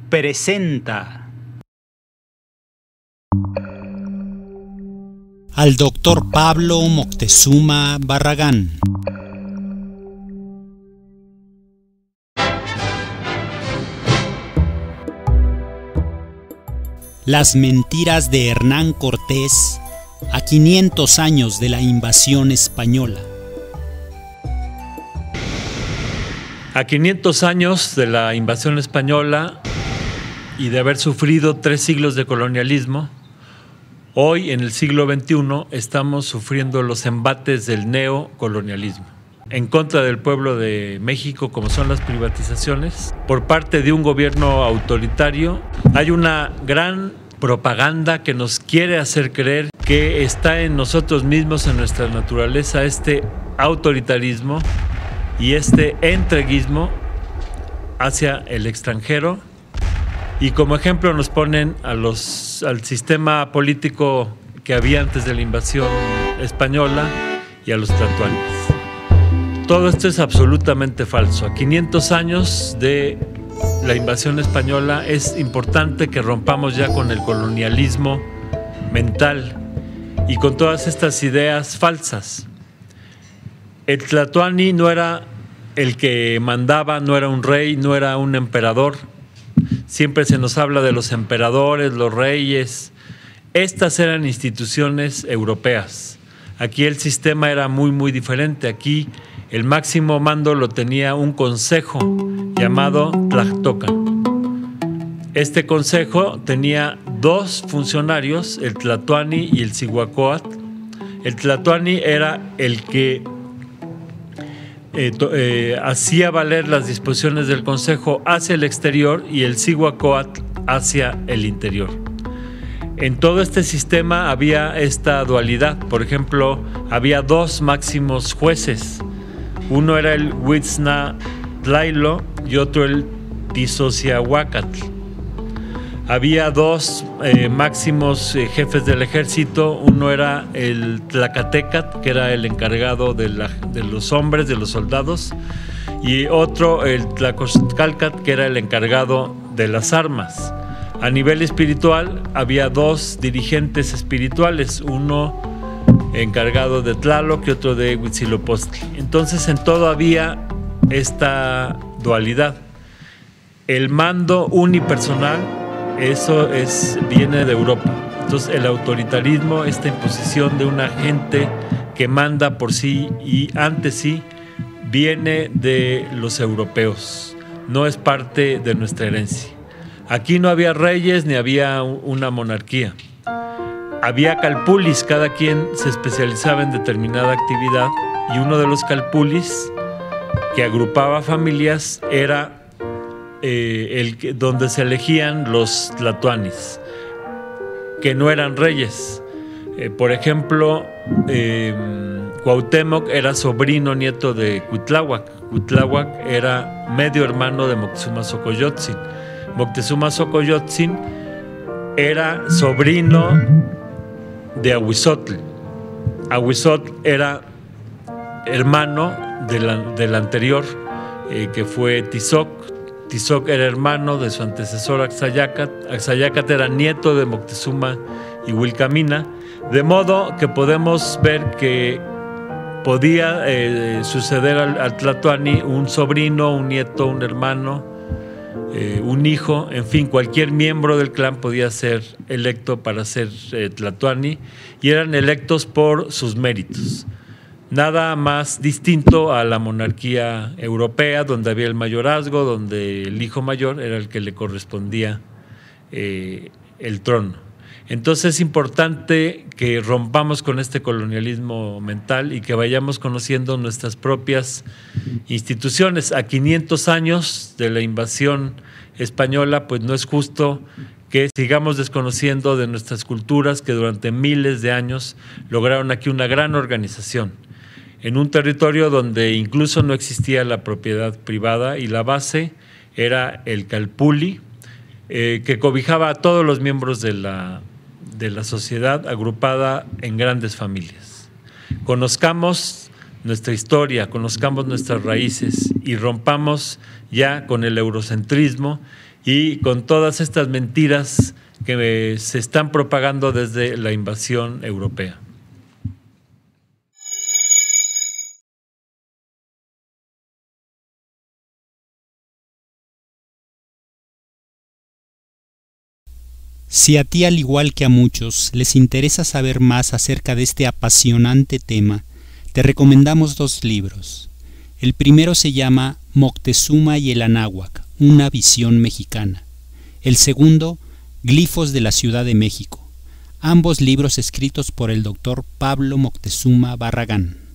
Presenta al doctor Pablo Moctezuma Barragán. Las mentiras de Hernán Cortés a 500 años de la invasión española. A 500 años de la invasión española y de haber sufrido 3 siglos de colonialismo, hoy en el siglo XXI estamos sufriendo los embates del neocolonialismo. En contra del pueblo de México, como son las privatizaciones, por parte de un gobierno autoritario, hay una gran propaganda que nos quiere hacer creer que está en nosotros mismos, en nuestra naturaleza, este autoritarismo y este entreguismo hacia el extranjero, y como ejemplo nos ponen al sistema político que había antes de la invasión española y a los tlatoanis. Todo esto es absolutamente falso. A 500 años de la invasión española es importante que rompamos ya con el colonialismo mental y con todas estas ideas falsas. El tlatoani no era el que mandaba, no era un rey, no era un emperador. Siempre se nos habla de los emperadores, los reyes. Estas eran instituciones europeas. Aquí el sistema era muy diferente. Aquí el máximo mando lo tenía un consejo llamado Tlactocan. Este consejo tenía 2 funcionarios, el tlatoani y el cihuacóatl. El tlatoani era el que hacía valer las disposiciones del consejo hacia el exterior y el cihuacóatl hacia el interior. En todo este sistema había esta dualidad. Por ejemplo, había 2 máximos jueces. Uno era el Huitznatlailo y otro el Tizociahuacatl. Había 2 máximos jefes del ejército. Uno era el Tlacatecat, que era el encargado de los hombres, de los soldados, y otro el Tlacochtcalcat, que era el encargado de las armas. A nivel espiritual había 2 dirigentes espirituales, uno encargado de Tlaloc y otro de Huitzilopochtli. Entonces en todo había esta dualidad. El mando unipersonal, eso viene de Europa. Entonces el autoritarismo, esta imposición de una gente que manda por sí y ante sí, viene de los europeos, no es parte de nuestra herencia. Aquí no había reyes ni había una monarquía. Había calpulis, cada quien se especializaba en determinada actividad, y uno de los calpulis que agrupaba familias era donde se elegían los tlatoanis, que no eran reyes. Por ejemplo, Cuauhtémoc era sobrino nieto de Cuitláhuac. Cuitláhuac era medio hermano de Moctezuma Xocoyotzin. Moctezuma Xocoyotzin era sobrino de Ahuizotl. Ahuizotl era hermano del anterior, que fue Tizoc. Tizoc era hermano de su antecesor Axayácat. Axayácat era nieto de Moctezuma y Huilcamina, de modo que podemos ver que podía suceder al tlatoani un sobrino, un nieto, un hermano, un hijo, en fin, cualquier miembro del clan podía ser electo para ser tlatoani, y eran electos por sus méritos. Nada más distinto a la monarquía europea, donde había el mayorazgo, donde el hijo mayor era el que le correspondía el trono. Entonces es importante que rompamos con este colonialismo mental y que vayamos conociendo nuestras propias instituciones. A 500 años de la invasión española, pues no es justo que sigamos desconociendo de nuestras culturas que durante miles de años lograron aquí una gran organización en un territorio donde incluso no existía la propiedad privada, y la base era el calpulli, que cobijaba a todos los miembros de la sociedad agrupada en grandes familias. Conozcamos nuestra historia, conozcamos nuestras raíces y rompamos ya con el eurocentrismo y con todas estas mentiras que se están propagando desde la invasión europea. Si a ti, al igual que a muchos, les interesa saber más acerca de este apasionante tema, te recomendamos 2 libros. El primero se llama Moctezuma y el Anáhuac, una visión mexicana. El segundo, Glifos de la Ciudad de México. Ambos libros escritos por el doctor Pablo Moctezuma Barragán.